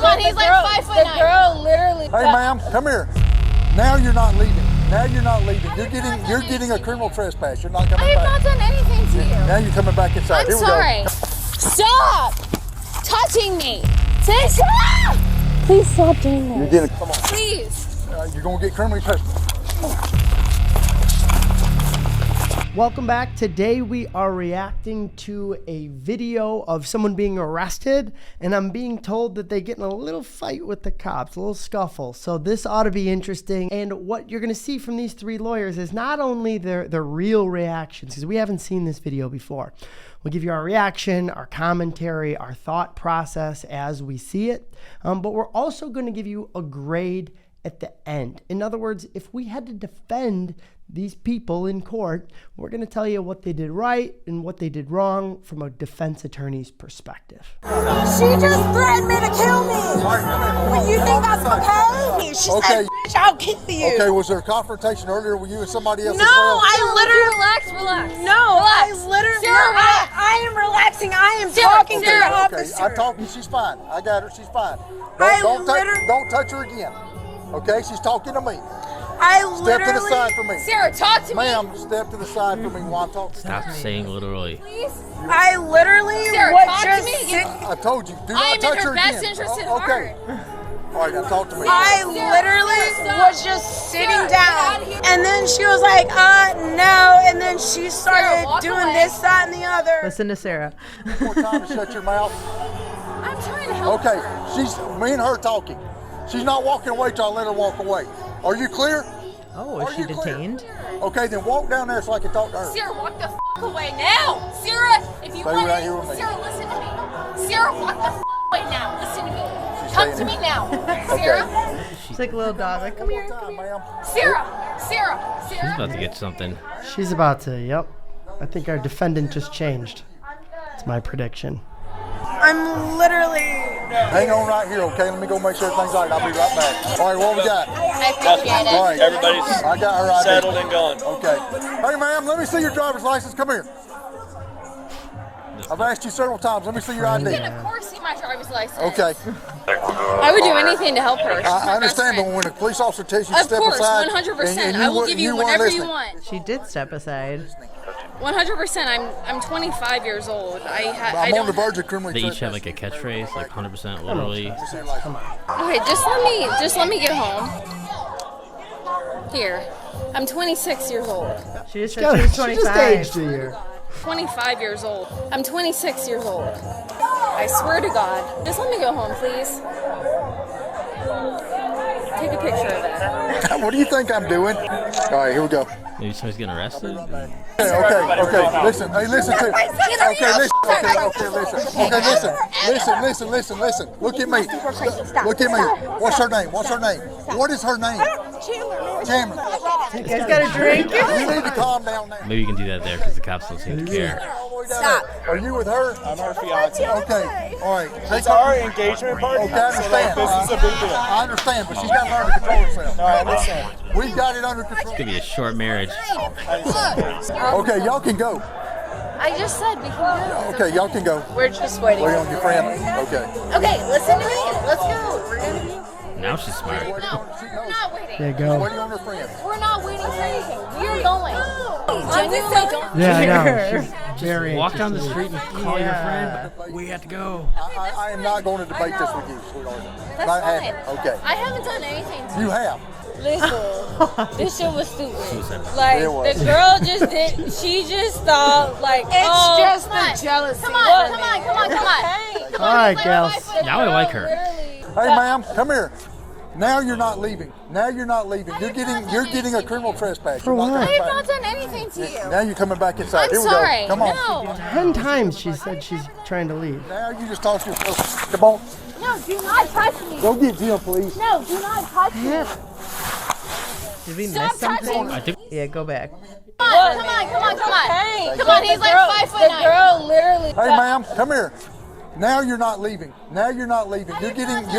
on, he's like 5'9". The girl literally. Hey, ma'am, come here. Now you're not leaving. Now you're not leaving. You're getting a criminal trespass. You're not coming back. I have not done anything to you. Now you're coming back inside. I'm Here we sorry. go. Stop touching me. Say stop. Please stop doing this. You're getting. Come on. Please. You're gonna get criminally trespassed. Welcome back. Today we are reacting to a video of someone being arrested, and I'm being told that they get in a little fight with the cops, a little scuffle. So this ought to be interesting. And what you're going to see from these three lawyers is not only their real reactions, because we haven't seen this video before. We'll give you our reaction, our commentary, our thought process as we see it. But we're also going to give you a grade at the end. In other words, if we had to defend these people in court, we're going to tell you what they did right and what they did wrong from a defense attorney's perspective. She just threatened me to kill me. Well, you think that's okay? She said, bitch, I'll kill you. Okay, was there a confrontation earlier with you and somebody else? No, as well? I literally. Relax. No, Relax. I literally. Sarah, relax. I am relaxing. I am Sarah, talking to the Sarah. officer. Okay, I talked to you. She's fine. I got her. She's fine. Don't touch her again. Okay, she's talking to me. Step to the side for me. Sarah, talk to me. Ma'am, step to the side for me while I'm talking. Stop saying literally. Please. I literally Sarah, was talk just to me. sick. I told you, do I not am touch in her her again. best interest at Okay. heart. All right, now talk to me. I Sarah, literally stop. was just sitting Sarah, down. get out of here. And then she was like, no. And then she started walk doing away. this, that, and the other. Listen to Sarah. One more time to shut your mouth. I'm trying to help. Okay, me and her talking. She's not walking away till I let her walk away. Are you clear? Oh, Are is she you clear? detained? Okay, then walk down there so I can talk to her. Sarah, walk the away now. Sarah, if you Stay want right here with me. Sarah, listen to me. Sarah, walk the away now. Listen to me. She's Come to staying me in. now. Sarah, She's like a little dog. Like, come One here. more time, ma'am. Sarah. She's about to get something. She's about to, yep. I think our defendant just changed. It's my prediction. I'm literally. Hang on right here, okay? Let me go make sure everything's all right. I'll be right back. All right, what we got? I appreciate All it. right. Everybody's I got her ID. settled and gone. Okay. Hey, ma'am, let me see your driver's license. Come here. I've asked you several times. Let me see your ID. You can, of course, see my driver's license. Okay. I would do anything to help her. She's my I understand, best but friend. when a police officer tells you to Of step course, aside, 100%. and I will weren't- give you weren't whatever you listening. want. She did step aside. 100%. I'm 25 years old. I I'm on the don't. verge of criminally They each have trespassing. like a catchphrase, like 100% literally. Okay, just let me get home. Here, I'm 26 years old. She just said she was She 25. just aged a year. 25 years old. I'm 26 years old. I swear to God. Just let me go home, please. Take a picture of it. What do you think I'm doing? All right, here we go. Maybe somebody's getting arrested. Okay. Listen. Hey, listen to. Listen. Look at me. What's her name? What is her name? Chandler. You guys got a drink? You need to calm down now. Maybe you can do that there because the cops don't seem to care. Stop. Are you with her? I'm her fiance. Okay. All right. It's our engagement party. Okay, I understand. This is a big deal. I understand, but she's got to learn to control herself. I understand. We've got it under control. It's gonna be a short marriage. Okay, y'all can go. I just said we can go. Okay, y'all can go. We're just waiting. Wait on your friend. Okay. Okay, listen to me. Let's go. We're gonna be. Now she's smart. No, we're not waiting. Yeah, go. Waiting on her friend. We're not waiting for anything. We're going. Genuinely don't. Yeah, I know. She's very Walk down the anxious. street and call your friend. But we have to go. I am not going to debate this with you, sweetheart. That's Not fine. happening. Okay. I haven't done anything to You have. Listen, this shit was stupid. It Like, was. the girl just did, she just thought, like, It's oh, just come on. the jealousy. Come on. All right, gals. Now I like her. Hey, ma'am, come here. Now you're not leaving. You're getting a criminal trespass. For You're not what? I coming have back. not done anything to you. Now you're coming back inside. I'm Here we sorry. go. Come on. No. 10 times she said she's trying to leave. Now you just talk to yourself. Come on. No, do not touch me. Go get Jim, please. No, do not touch me. Did we Stop miss something? touching me. I think Yeah, go back. Come on. Come on, he's like 5'9". The girl literally. Hey, ma'am, come here. Now you're not leaving. Now you're not leaving. You're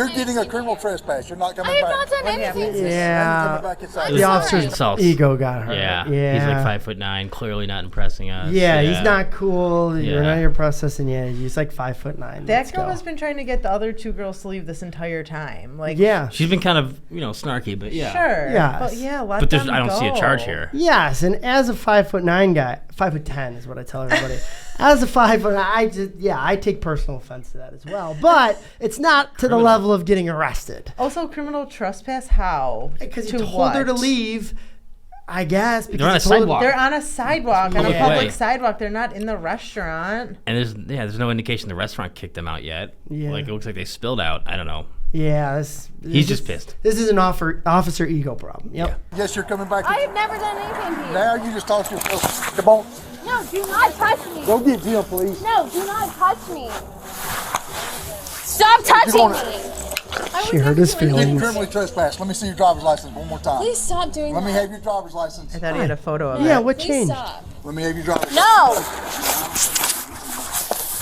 getting a criminal trespass. You're not coming I have back. not done anything. You're Yeah. coming back inside. The officer's Insults. ego got hurt. Yeah. Yeah. He's like 5'9", clearly not impressing us. Yeah, he's not cool. You're Yeah. not your processing. Yeah, he's like 5'9". That Let's girl go. has been trying to get the other two girls to leave this entire time. Like, Yeah. She's been kind of, snarky, but yeah. sure. Yes. But yeah, let But them I don't see a go. charge here. Yes, and as a 5'9" guy, 5'10" is what I tell everybody. As a 5'9", I take personal offense to that as well. But it's not to the level of getting arrested. Also, criminal trespass, how? Because To he told her to what? leave, I guess. Because They're on he a told her- sidewalk. They're on a sidewalk, on a Public public way. sidewalk. They're not in the restaurant. And there's no indication the restaurant kicked them out yet. Yeah. Like, it looks like they spilled out. I don't know. Yeah, He's just pissed. This is an officer ego problem. Yep. Yes, you're coming back. I have never done anything to you. Now you just talk to yourself. Come on. No, do not touch me. Go get Jim, please. No, do not touch me. Stop touching gonna- me. She hurt his Getting feelings. criminally trespassed. Let me see your driver's license one more time. Please stop doing Let that. me have your driver's license. I thought he had a photo of Yeah, it. what Please changed? stop. Let me have your driver's license. No.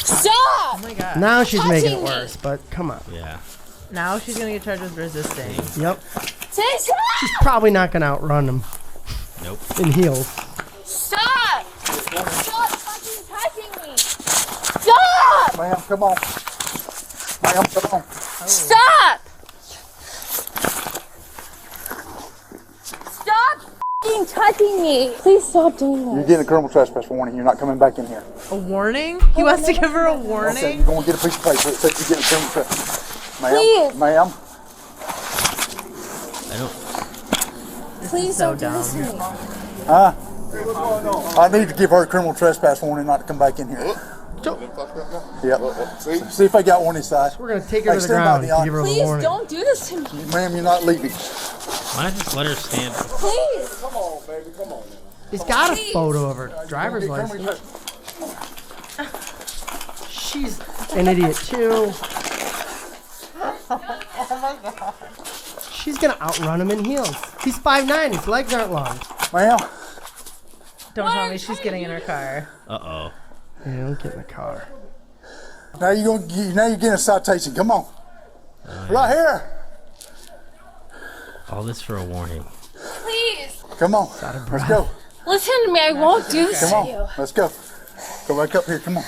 Stop. Oh my god. Now she's making it Touching me. worse, but come on. Yeah. Now she's gonna get charged with resisting. Yep. Say stop. She's probably not going to outrun him Nope. in heels. Stop. Stop fucking touching me. Stop. Ma'am, come on. Ma'am, come on. Stop. Stop fucking touching me. Please stop doing You're this. getting a criminal trespass warning. You're not coming back in here. A warning? He wants to give her a Okay, warning? you're going to get a piece of paper that says you're getting a criminal trespass. Ma'am, Please. ma'am. I don't. Please so don't do this to me. I need to give her a criminal trespass warning not to come back in here. Yep. See if I got one inside. We're going to take her Hey, to the stand by ground the and give her the Please warning. don't do this to me. Ma'am, you're not leaving. Why not just let her stand? Please. He's got a Please. photo of her driver's Get criminally license. She's an idiot too. She's gonna outrun him in heels. He's 5'9", his legs aren't long. Ma'am, Don't tell me she's getting in her car. Uh-oh. Yeah, don't get in the car. now you're getting a citation. Come on. Right here. All this for a warning. Please. Come on. Let's go. Listen to me. I won't do this Come to you. on. Let's go. Go back up here. Come on.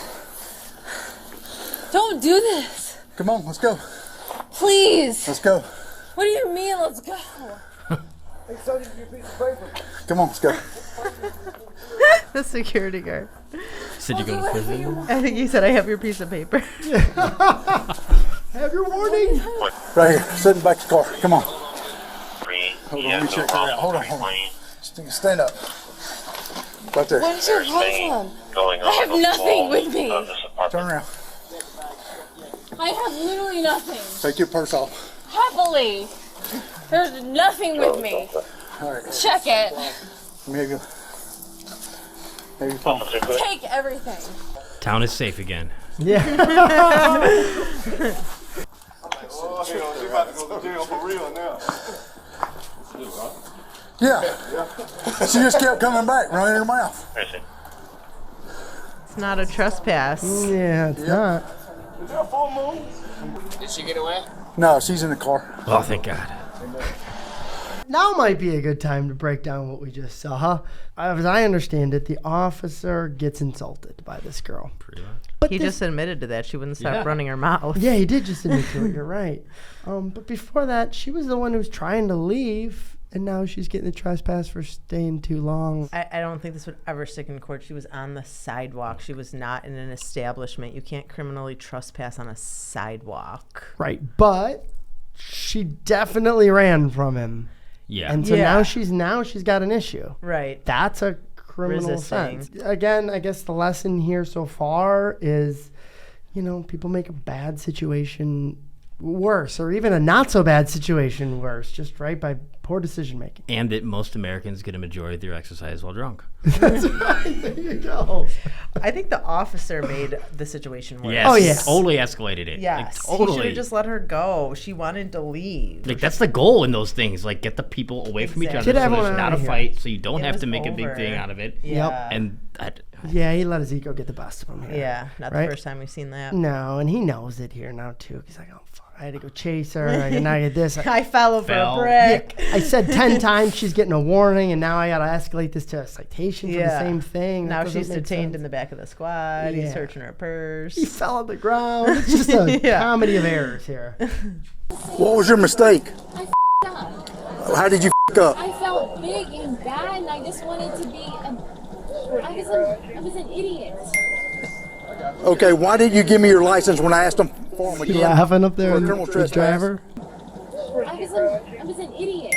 Don't do this. Come on. Let's go. Please. Let's go. What do you mean? Let's go. Come on. Let's go. The security guard. Said you Do go to whatever prison? you want. I think he said, I have your piece of paper. Have your warning. Right here. Sit in the back of the car. Come on. Hold on, let me check that out. Hold on. Stand up. Right there. What is your problem? Going I have nothing with me. Turn around. I have literally nothing. Take your purse off. Happily. There's nothing with me. All right. Check it. Let me have your phone. Take everything. Town is safe again. Yeah. Yeah. She just kept coming back, running her mouth. It's not a trespass. Yeah, it's not. Did she get away? No, she's in the car. Oh, thank God. Now might be a good time to break down what we just saw. As I understand it, the officer gets insulted by this girl. But He this- just admitted to that. She wouldn't stop Yeah. running her mouth. Yeah, he did just admit to it. You're right. But before that, she was the one who was trying to leave, and now she's getting the trespass for staying too long. I don't think this would ever stick in court. She was on the sidewalk. She was not in an establishment. You can't criminally trespass on a sidewalk. Right, but she definitely ran from him, Yeah. and so Yeah. now she's got an issue. Right. That's a criminal Resisting. offense. Again, I guess the lesson here so far is, people make a bad situation worse, or even a not so bad situation worse, just right by Poor decision making. And that most Americans get a majority of their exercise while drunk. That's right. There you go. I think the officer made the situation worse. Yes. Oh, yeah. Totally escalated it. Yes. Like, He totally. should have just let her go. She wanted to leave. Like, that's the goal in those things. Like, get the people away from each other. Exactly. Get So everyone there's not outta a here. fight, so you don't It have was to make a big over. thing out of it. Yeah. And Yeah, he let Ezekiel get the best of him here. Yeah. Not Right? the first time we've seen that. No, and he knows it here now too. He's like, oh fuck, I had to go chase her. Now I get this. I fell over Fell. a brick. I said 10 times she's getting a warning, and now I gotta escalate this to a citation for the Yeah. same thing. Now she's detained in the back of the squad. Yeah. He's searching her purse. He fell on the ground. It's just a Yeah. comedy of errors here. What was your mistake? I up. How did you up? I felt big and bad, and I just wanted to be. I was an idiot. Okay, why didn't you give me your license when I asked them for them You again? laughing up there, For in criminal the trespass? driver? I was an idiot.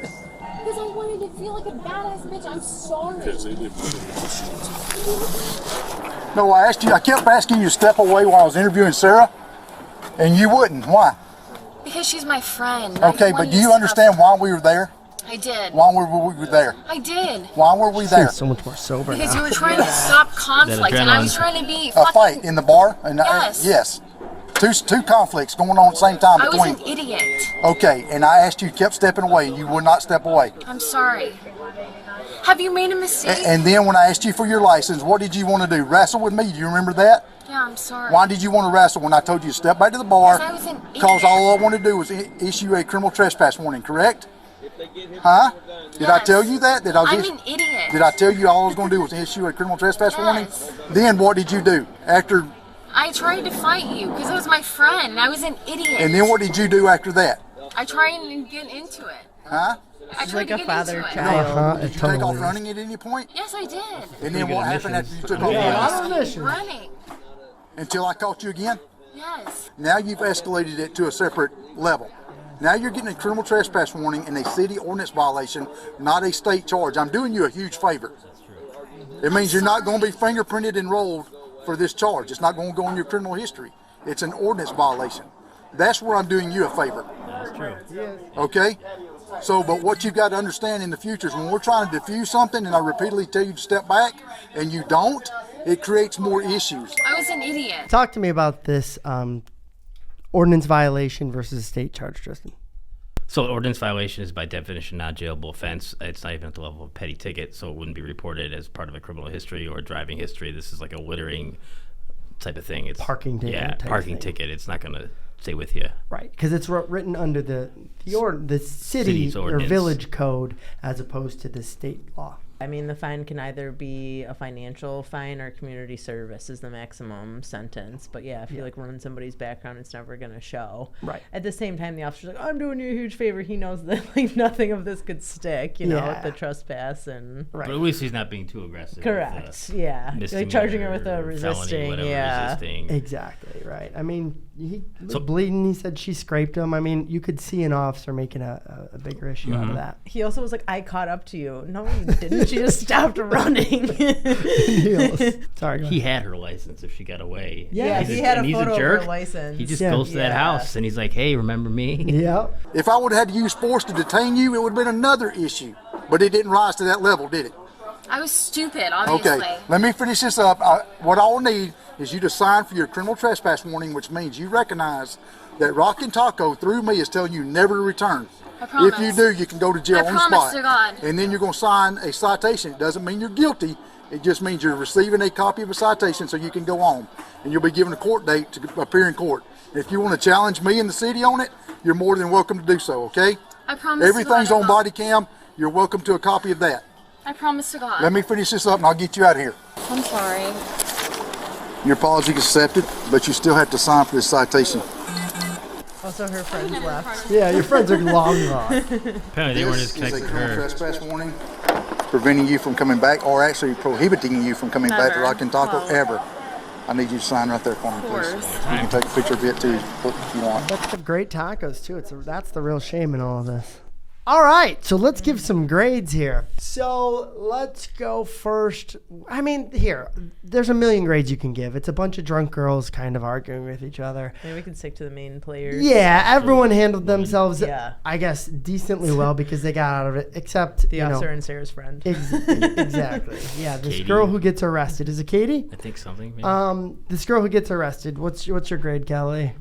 Because I wanted to feel like a badass bitch. I'm sorry. No, I kept asking you to step away while I was interviewing Sarah, and you wouldn't. Why? Because she's my friend. Okay, but do you understand why we were there? I did. Why were we there? I did. Why were we there? He's so much more sober Because now. you were trying to stop conflict, and I was adrenaline. trying to be A fucking. fight in the bar? And Yes. Yes. Two conflicts going on at the same time I was between. an idiot. Okay, and I asked you, kept stepping away, and you would not step away. I'm sorry. Have you made a mistake? And then when I asked you for your license, what did you want to do? Wrestle with me? Do you remember that? Yeah, I'm sorry. Why did you want to wrestle when I told you to step back to the bar? Because I was an Because idiot. all I wanted to do was issue a criminal trespass warning, correct? Huh? Did I Yes. tell you that? I'm an idiot. Did I tell you all I was going to do was issue a criminal trespass warning? Yes. Then what did you do? After, I tried to fight you because it was my friend, and I was an idiot. and then what did you do after that? I tried and get into it. Huh? I tried like to a get father into it. child. Did you take off running at any point? Yes, I did. And then what happened after you took off Yeah. running? On a mission. Running. Until I caught you again? Yes. Now you've escalated it to a separate level. Now you're getting a criminal trespass warning and a city ordinance violation, not a state charge. I'm doing you a huge favor. It means you're not going to be fingerprinted and rolled for this charge. It's not going to go in your criminal history. It's an ordinance violation. That's where I'm doing you a favor. that's true. Okay? So, but what you've got to understand in the future is when we're trying to diffuse something and I repeatedly tell you to step back and you don't, it creates more issues. I was an idiot. Talk to me about this ordinance violation versus state charge, Tristan. So ordinance violation is by definition not a jailable offense. It's not even at the level of a petty ticket, so it wouldn't be reported as part of a criminal history or driving history. This is like a littering type of thing. It's Parking ticket Yeah, type parking thing. ticket. It's not going to stay with you. Right, because it's written under the city City's or ordinance. village code as opposed to the state law. I mean, the fine can either be a financial fine or community service is the maximum sentence. But yeah, if you like run somebody's background, it's never gonna show. Right. At the same time, the officer's like, "I'm doing you a huge favor." He knows that like nothing of this could stick, you know, Yeah. with the trespass and. Right. But at least he's not being too aggressive. with Correct. Yeah. Like misdemeanor, charging her with a felony, resisting. whatever, Yeah. resisting. Exactly, right. I mean, he was So- bleeding. He said she scraped him. I mean, you could see an officer making a bigger issue out of that. He also was like, "I caught up to you." No, you didn't. She just stopped running. Sorry, go He ahead. had her license if she got away. Yeah, He's he had a and he's photo of jerk. her license. He just Yeah. goes to that Yeah. house and he's like, "Hey, remember me?" Yep. If I would have had to use force to detain you, it would have been another issue. But it didn't rise to that level, did it? I was stupid, obviously. Okay, let me finish this up. What I will need is you to sign for your criminal trespass warning, which means you recognize that Rockin' Taco, through me, is telling you never to return. I promise. If you do, you can go to jail I on the promise spot. to God. And then you're going to sign a citation. It doesn't mean you're guilty. It just means you're receiving a copy of a citation so you can go on. And you'll be given a court date to appear in court. If you want to challenge me and the city on it, you're more than welcome to do so, okay? I promise Everything's to God. on body cam. You're welcome to a copy of that. I promise to God. Let me finish this up and I'll get you out of here. I'm sorry. Your apology is accepted, but you still have to sign for this citation. Also, her friends left. Yeah, your friends are long gone. Apparently they weren't as This is a connected to criminal her. trespass warning, preventing you from coming back, or actually prohibiting you from coming back to Never. Rockin' Taco Well, ever. I need you to sign right there for me, please. course. You can take a picture of it too if you want. But the great tacos too. That's the real shame in all of this. All right, so let's give some grades here. So let's go first. I mean, here, there's a million grades you can give. It's a bunch of drunk girls kind of arguing with each other. Maybe we can stick to the main players. Yeah, everyone handled themselves, Yeah. I guess, decently well because they got out of it, except, The officer and Sarah's friend. Exactly. Yeah, this Katie. girl who gets arrested. Is it Katie? I think something. Maybe. This girl who gets arrested. What's your grade, Kelly?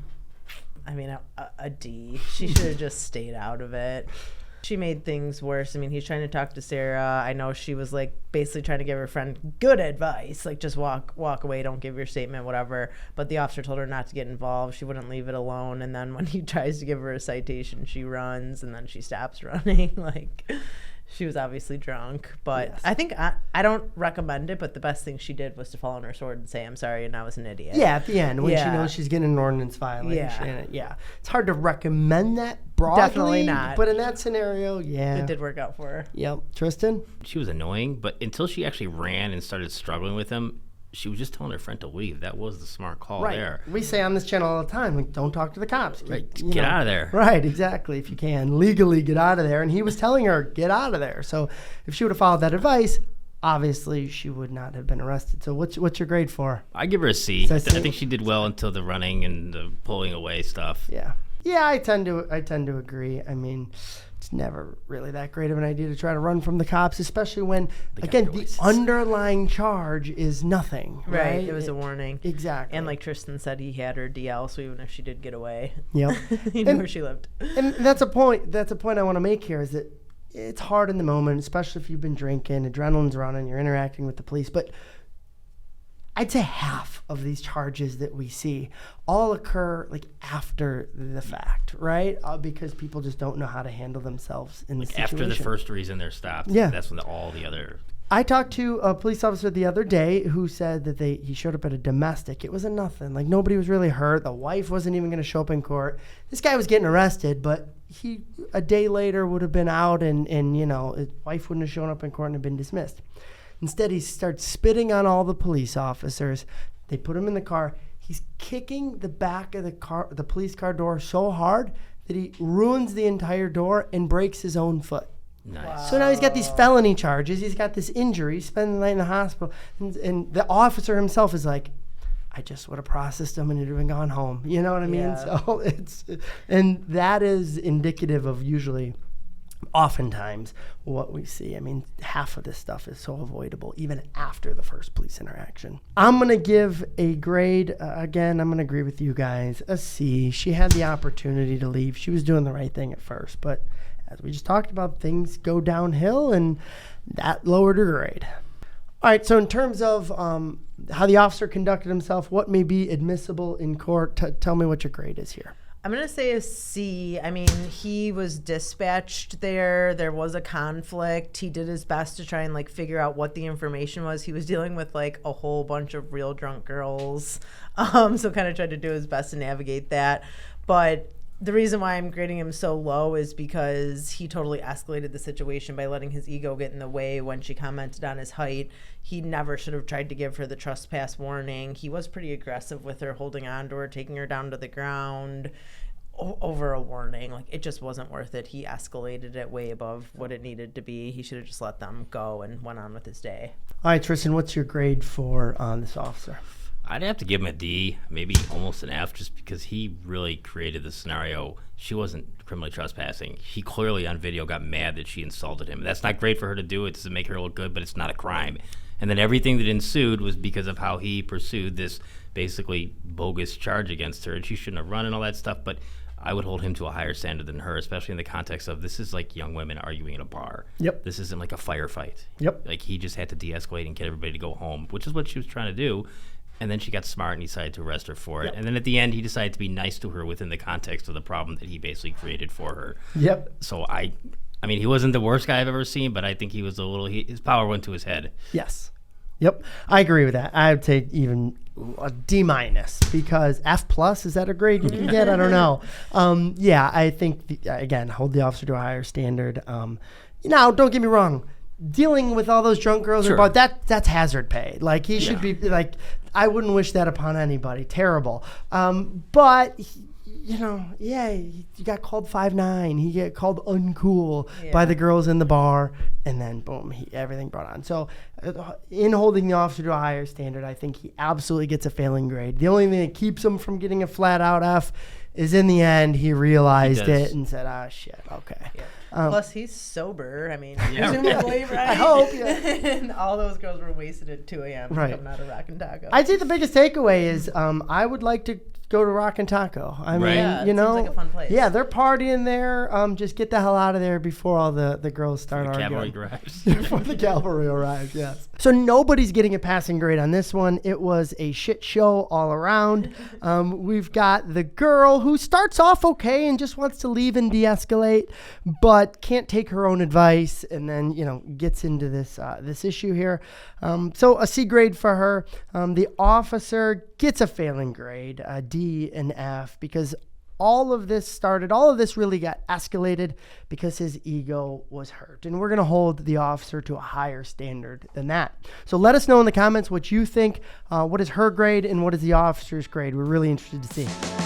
I mean, a D. She should have just stayed out of it. She made things worse. I mean, he's trying to talk to Sarah. I know she was like basically trying to give her friend good advice, like just walk away, don't give your statement, whatever. But the officer told her not to get involved. She wouldn't leave it alone. And then when he tries to give her a citation, she runs and then she stops running. Like, she was obviously drunk. But Yes. I think I don't recommend it. But the best thing she did was to fall on her sword and say, "I'm sorry," and I was an idiot. Yeah, at the end when she Yeah. knows she's getting an ordinance violation. Yeah. Yeah, it's hard to recommend that broadly. Definitely not. But in that scenario, yeah. It did work out for her. Yep. Tristan? She was annoying, but until she actually ran and started struggling with him, she was just telling her friend to leave. That was the smart call Right. there. We say on this channel all the time, like, don't talk to the cops. Right. You Get know. out of there. Right, exactly. If you can, legally get out of there. And he was telling her, get out of there. So if she would have followed that advice, obviously she would not have been arrested. So what's your grade for her? I give her a C. So I C? think she did well until the running and the pulling away stuff. Yeah. Yeah, I tend to agree. I mean, it's never really that great of an idea to try to run from the cops, especially when, again, the voices. underlying charge is nothing. Right. It was a warning. Exactly. And like Tristan said, he had her DL, so even if she did get away, Yep. he knew And- where she lived. And that's a point. That's a point I want to make here. Is that it's hard in the moment, especially if you've been drinking, adrenaline's running, you're interacting with the police. But I'd say half of these charges that we see all occur like after the fact, right? Because people just don't know how to handle themselves in the situation. After the first reason they're stopped, Yeah. that's when all the other... I talked to a police officer the other day who said that he showed up at a domestic. It was a nothing. Like, nobody was really hurt. The wife wasn't even going to show up in court. This guy was getting arrested, but he a day later would have been out and you know, his wife wouldn't have shown up in court and have been dismissed. Instead, he starts spitting on all the police officers. They put him in the car. He's kicking the back of the police car door so hard that he ruins the entire door and breaks his own foot. Nice. So now he's got these felony charges. He's got this injury. He's spending the night in the hospital. And the officer himself is like, I just would have processed him and he'd have gone home. You know what I mean? Yeah. So and that is indicative of usually, oftentimes, what we see. I mean, half of this stuff is so avoidable, even after the first police interaction. I'm going to give a grade, again, I'm going to agree with you guys, a C. She had the opportunity to leave. She was doing the right thing at first, but as we just talked about, things go downhill, and that lowered her grade. All right, so in terms of how the officer conducted himself, what may be admissible in court, tell me what your grade is here. I'm going to say a C. I mean, he was dispatched there. There was a conflict. He did his best to try and like figure out what the information was. He was dealing with like a whole bunch of real drunk girls. So kind of tried to do his best to navigate that. But the reason why I'm grading him so low is because he totally escalated the situation by letting his ego get in the way when she commented on his height. He never should have tried to give her the trespass warning. He was pretty aggressive with her, holding on to her, taking her down to the ground over a warning. Like, it just wasn't worth it. He escalated it way above what it needed to be. He should have just let them go and went on with his day. All right, Tristan, what's your grade for this officer? I'd have to give him a D, maybe almost an F, just because he really created the scenario. She wasn't criminally trespassing. He clearly on video got mad that she insulted him. That's not great for her to do. It doesn't make her look good, but it's not a crime. And then everything that ensued was because of how he pursued this basically bogus charge against her. And she shouldn't have run and all that stuff, but I would hold him to a higher standard than her, especially in the context of this is like young women arguing in a bar. Yep. This isn't like a firefight. Yep. Like, he just had to de-escalate and get everybody to go home, which is what she was trying to do. And then she got smart and decided to arrest her for it. Yep. And then at the end, he decided to be nice to her within the context of the problem that he basically created for her. Yep. So I mean, he wasn't the worst guy I've ever seen, but I think he was his power went to his head. Yes. Yep. I agree with that. I would take even a D- because F+, is that a grade you can get? I don't know. Yeah, I think, again, hold the officer to a higher standard. Now, don't get me wrong. Dealing with all those drunk girls, Sure. about that's hazard pay. Like, he should be like, I wouldn't wish that upon anybody. Terrible. But you know, yeah, he got called 5'9". He get called uncool by the girls in the bar, and then boom, everything brought on. So in holding the officer to a higher standard, I think he absolutely gets a failing grade. The only thing that keeps him from getting a flat out F is in the end he realized it and said, "Ah, shit, okay." Yeah. Plus, he's sober. I mean, Yeah. presumably, right? I hope. Yeah. And all those girls were wasted at 2 a.m. Right. coming out of Rock and Taco. I'd say the biggest takeaway is I would like to go to Rock and Taco. I mean, Yeah, it you know, seems like a fun place. yeah, they're partying there. Just get the hell out of there before all the girls start Cavalry arguing. arrives. Before the cavalry arrives, yes. So nobody's getting a passing grade on this one. It was a shit show all around. We've got the girl who starts off okay and just wants to leave and de-escalate, but can't take her own advice, and then, you know, gets into this issue here. So a C grade for her. The officer gets a failing grade, a D and F, because all of this really got escalated because his ego was hurt. And we're going to hold the officer to a higher standard than that. So let us know in the comments what you think. What is her grade and what is the officer's grade? We're really interested to see.